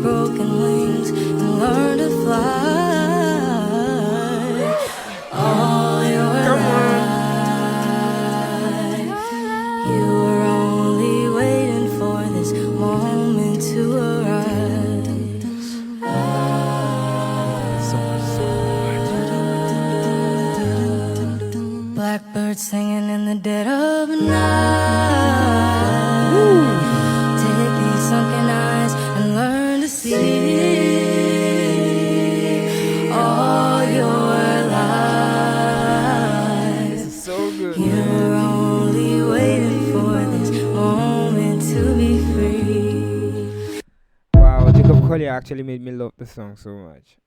broken wings and learn to fly. All your life, you were only waiting for this moment to arise. Blackbird singing in the dead of night. Take these sunken eyes and learn to see all your life. So good. You're only waiting for this moment to be free. Wow, Jacob Collier actually made me love the song so much.